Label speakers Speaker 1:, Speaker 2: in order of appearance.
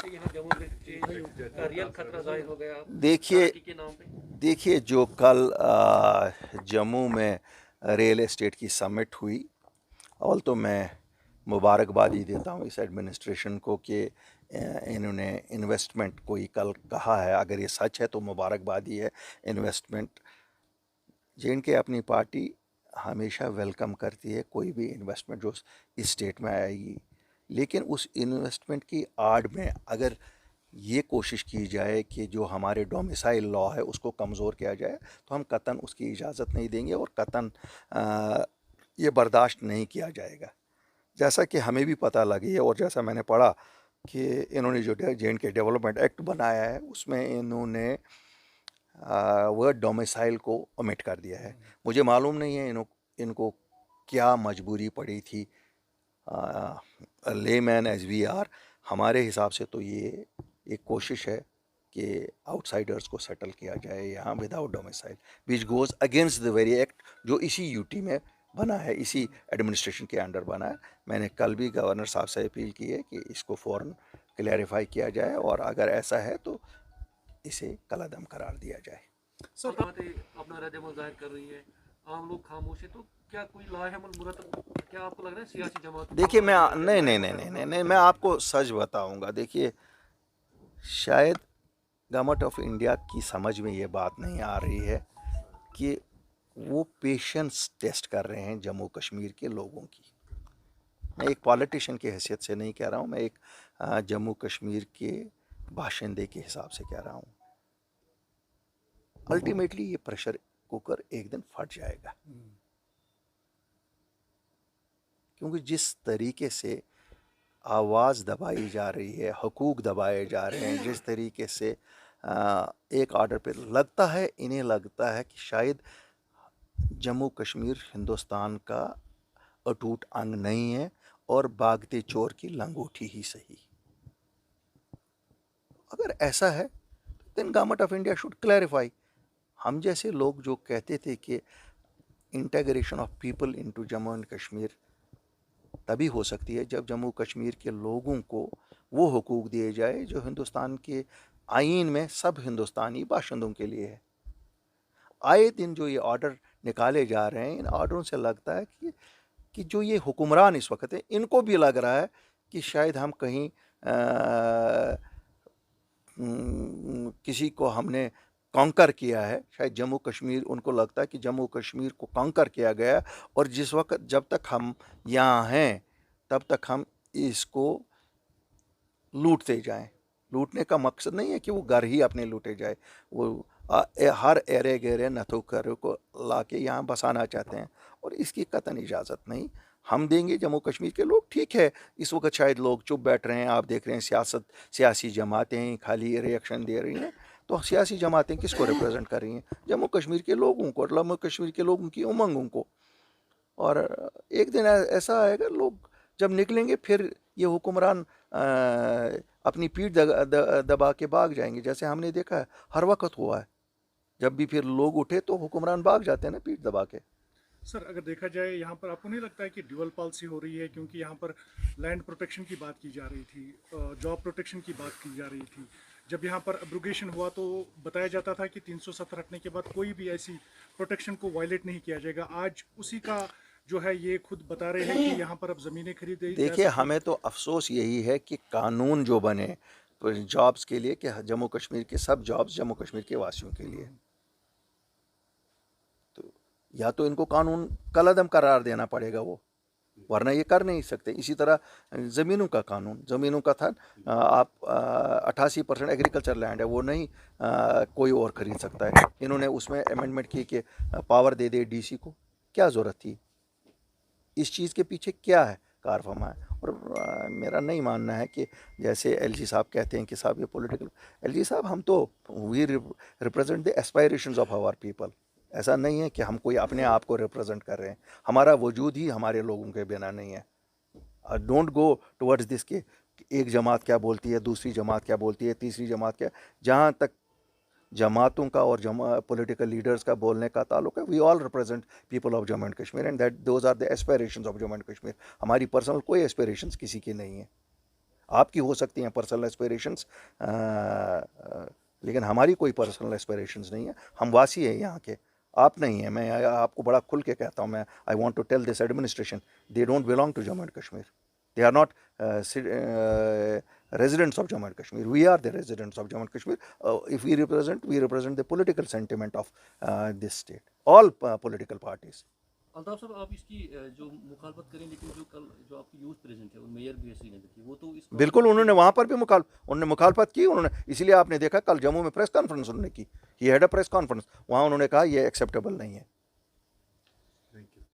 Speaker 1: से यहाँ जम्मू में चेंज का रियल खतरा जाहिर हो गया
Speaker 2: देखिए
Speaker 1: तरक्की के नाम पे?
Speaker 2: देखिए जो कल जम्मू में रियल एस्टेट की समिट हुई, अव्वल तो मैं मुबारकबादी देता हूँ इस एडमिनिस्ट्रेशन को कि इन्होंने इन्वेस्टमेंट कोई कल कहा है, अगर ये सच है तो मुबारकबादी है। इन्वेस्टमेंट जे अपनी पार्टी हमेशा वेलकम करती है कोई भी इन्वेस्टमेंट जो इस स्टेट में आएगी, लेकिन उस इन्वेस्टमेंट की आड़ में अगर ये कोशिश की जाए कि जो हमारे डोमिसाइल लॉ है उसको कमज़ोर किया जाए तो हम कतन उसकी इजाज़त नहीं देंगे और कतन ये बर्दाश्त नहीं किया जाएगा। जैसा कि हमें भी पता लगी है और जैसा मैंने पढ़ा कि इन्होंने जो जे डेवलपमेंट एक्ट बनाया है उसमें इन्होंने वर्ड डोमिसाइल को ओमिट कर दिया है। मुझे मालूम नहीं है इनको क्या मजबूरी पड़ी थी। लेमैन एज वी आर, हमारे हिसाब से तो ये एक कोशिश है कि आउटसाइडर्स को सेटल किया जाए यहाँ without domicile, which goes against the very act जो इसी यूटी में बना है, इसी एडमिनिस्ट्रेशन के अंडर बना है। मैंने कल भी गवर्नर साहब से अपील की है कि इसको फ़ौरन क्लैरिफाई किया जाए और अगर ऐसा है तो इसे कलादम करार दिया जाए।
Speaker 1: सर बातें अपना रद्द जाहिर कर रही है, आम लोग खामोश है, तो क्या कोई लाहेमल मुरतब, क्या आपको लग रहा है सियासी जमात
Speaker 2: देखिए मैं नहीं नहीं नहीं नहीं नहीं नहीं मैं आपको सच बताऊंगा। देखिए शायद गवर्नमेंट ऑफ इंडिया की समझ में ये बात नहीं आ रही है कि वो पेशेंस टेस्ट कर रहे हैं जम्मू कश्मीर के लोगों की। मैं एक पॉलिटिशियन की हैसियत से नहीं कह रहा हूँ, मैं एक जम्मू कश्मीर के बाशिंदे के हिसाब से कह रहा हूँ। अल्टीमेटली ये प्रेशर कुकर एक दिन फट जाएगा, क्योंकि जिस तरीके से आवाज़ दबाई जा रही है, हुकूक दबाए जा रहे हैं, जिस तरीके से एक ऑर्डर पे इन्हें लगता है कि शायद जम्मू कश्मीर हिंदुस्तान का अटूट अंग नहीं है और भागते चोर की लंगोटी ही सही। अगर ऐसा है then government of India should clarify. हम जैसे लोग जो कहते थे कि integration of people into Jammu and Kashmir तभी हो सकती है जब जम्मू कश्मीर के लोगों को वो हुकूक दिए जाए जो हिंदुस्तान के आईन में सब हिंदुस्तानी बाशिंदों के लिए है। आए दिन जो ये ऑर्डर निकाले जा रहे हैं, इन ऑर्डरों से लगता है कि जो ये हुक्मरान इस वक्त है इनको भी लग रहा है कि शायद हम कहीं किसी को हमने कॉन्कर किया है। शायद जम्मू कश्मीर, उनको लगता है कि जम्मू कश्मीर को कॉन्कर किया गया और जिस वक्त जब तक हम यहाँ हैं तब तक हम इसको लूटते जाएं। लूटने का मकसद नहीं है कि वो घर ही अपने लूटे जाए, वो हर एरे गहरे नथोकर को ला के यहाँ बसाना चाहते हैं और इसकी कतई इजाज़त नहीं हम देंगे। जम्मू कश्मीर के लोग, ठीक है इस वक्त शायद लोग चुप बैठ रहे हैं, आप देख रहे हैं सियासी जमातें खाली रिएक्शन दे रही हैं, तो सियासी जमातें किसको रिप्रेजेंट कर रही हैं? जम्मू कश्मीर के लोगों को, जम्मू कश्मीर के लोगों की उमंगों को। और एक दिन ऐसा आएगा लोग जब निकलेंगे फिर ये हुक्मरान अपनी पीठ दबा के भाग जाएंगे, जैसे हमने देखा है हर वक्त हुआ है। जब भी फिर लोग उठे तो हुक्मरान भाग जाते हैं ना पीठ दबा के।
Speaker 3: सर अगर देखा जाए यहाँ पर आपको नहीं लगता है कि ड्यूअल पॉलिसी हो रही है, क्योंकि यहाँ पर लैंड प्रोटेक्शन की बात की जा रही थी, जॉब प्रोटेक्शन की बात की जा रही थी। जब यहाँ पर एब्रोगेशन हुआ तो बताया जाता था कि 370 हटने के बाद कोई भी ऐसी प्रोटेक्शन को वायलेट नहीं किया जाएगा। आज उसी का जो है ये खुद बता रहे हैं कि यहाँ पर अब ज़मीनें खरीदी।
Speaker 2: देखिए हमें तो अफसोस यही है कि कानून जो बने जॉब्स के लिए कि जम्मू कश्मीर के सब जॉब्स जम्मू कश्मीर के वासियों के लिए, तो या तो इनको कानून कलअदम करार देना पड़ेगा वो, वरना ये कर नहीं सकते। इसी तरह ज़मीनों का कानून, ज़मीनों का था आप 88% एग्रीकल्चर लैंड है वो नहीं कोई और ख़रीद सकता है। इन्होंने उसमें अमेंडमेंट की कि पावर दे दे डीसी को, क्या ज़रूरत थी? इस चीज़ के पीछे क्या है कारफरमा है? और मेरा नहीं मानना है कि जैसे एलजी साहब कहते हैं कि साहब ये पॉलिटिकल, एलजी साहब हम तो we represent the aspirations of our people. ऐसा नहीं है कि हम कोई अपने आप को रिप्रेजेंट कर रहे हैं, हमारा वजूद ही हमारे लोगों के बिना नहीं है। डोंट गो टुवर्ड्स दिस के एक जमात क्या बोलती है, दूसरी जमात क्या बोलती है, तीसरी जमात क्या। जहाँ तक जमातों का और पॉलिटिकल लीडर्स का बोलने का ताल्लुक है, we all represent people of Jammu and Kashmir and that those are the aspirations of Jammu and Kashmir. हमारी पर्सनल कोई एस्पिरेशंस किसी की नहीं है। आपकी हो सकती हैं पर्सनल एस्पिरेशंस, लेकिन हमारी कोई पर्सनल एस्पिरेशंस नहीं है। हम वासी हैं यहाँ के, आप नहीं हैं। मैं आपको बड़ा खुल के कहता हूँ, मैं I want to tell this administration, they don't belong to Jammu and Kashmir, they are not residents of Jammu and Kashmir. We are the residents of Jammu and Kashmir. If we represent the political sentiment of this state, all political parties.
Speaker 4: Altaf साहब, आप इसकी जो मुखालफत करें, लेकिन जो आपकी youth present है, उन मेयर भी है श्रीनगर की, वो तो इसको
Speaker 2: बिल्कुल, उन्होंने वहाँ पर भी मुखालफत की उन्होंने, इसीलिए आपने देखा कल जम्मू में प्रेस कॉन्फ्रेंस उन्होंने की, he had a press conference, वहाँ उन्होंने कहा ये एक्सेप्टेबल नहीं है।